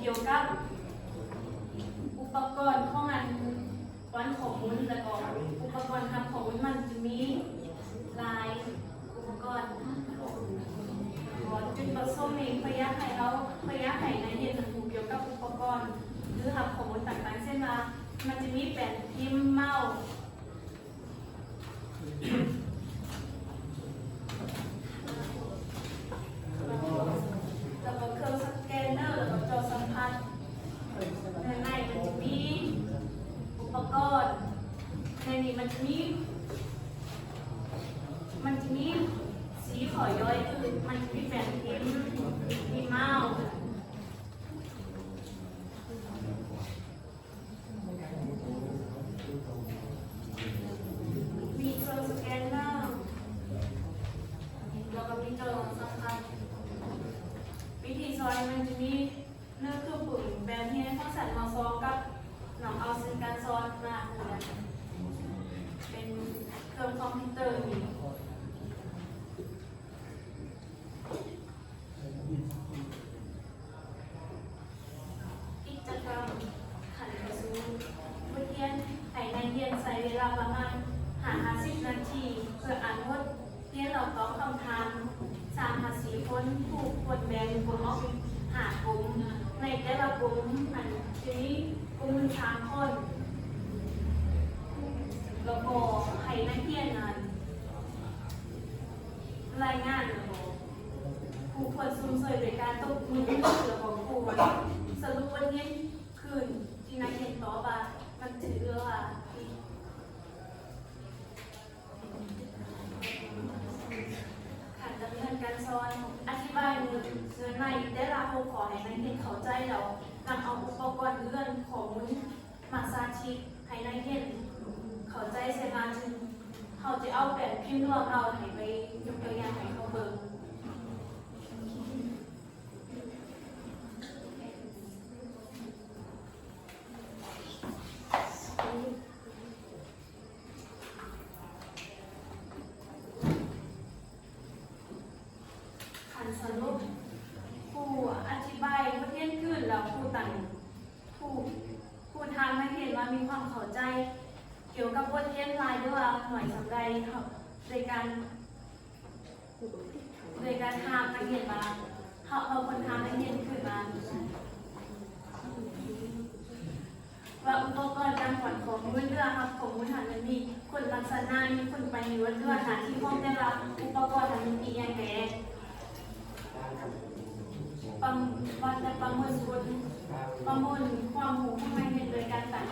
เกี่ยวกับอุปกรณ์ของมันวันของมุ้นแล้วก็อุปกรณ์ทำของมุ้นมันจะมีลายอุปกรณ์จุดประสงค์เองพยาไข่เขาพยาไข่ในเรียนรู้เกี่ยวกับอุปกรณ์หรือทำของมุ้นต่างๆเช่นว่ามันจะมีแผ่นพิมพ์เมาส์แล้วก็เครื่องสแกนเนอร์แล้วก็จอสัมผัสในมันจะมีอุปกรณ์ในนี้มันจะมีสีขอย่อยคือมันจะมีแผ่นพิมพ์มีเมาส์มีเครื่องสแกนเนอร์แล้วก็มีจอสัมผัสวิธีซอยมันจะมีเนื้อเครื่องปุ๋ยแบบที่ข้าวสารมาซองกับหนองเอาซึ่งการซอนมาเป็นเครื่องคอมพิวเตอร์นี่กิจกรรมขันสูงเมื่อเทียนไข่ในเรียนใช้เวลาประมาณ50 นาทีเพื่ออ่านบทเรียนเราตอบคำถาม3-4 คนผู้คนแบ่งกลุ่มออกเป็น5 กลุ่มในแต่ละกลุ่มมันจะมีกลุ่ม3 คนแล้วก็ให้นักเรียนนั้นรายงานแล้วก็ครูควรซุ่มเสยโดยการตบมือแล้วก็ครูสรุปวันนี้คืนที่นักเรียนตอบว่ามันถือว่าขาดดำเนินการสอนอธิบายมือเนื้อในได้รับครูขอให้นักเรียนเข้าใจแล้วนำเอาอุปกรณ์เลื่อนของมุ้นมาสาธิตให้นักเรียนเข้าใจเสร็จมาถึงเขาจะเอาแบบพิมพ์รวมเราให้ไปยกตัวอย่างให้เขาเบิ่งสรุปผู้อธิบายประเทศขึ้นแล้วผู้ทางนักเรียนว่ามีความเข้าใจเกี่ยวกับบทเรียนรายด้วยว่าหน่วยสำไรโดยการทำนักเรียนมาเขาคนทำนักเรียนขึ้นมาว่าอุปกรณ์การผ่อนของมือเรือครับของมือหันมันมีคนลักษณะมีคนไปอยู่ว่าเรือหาที่ห้องได้รับอุปกรณ์ทำมันมีอย่างไรประเมินความหูข้างในโดยการตั้ง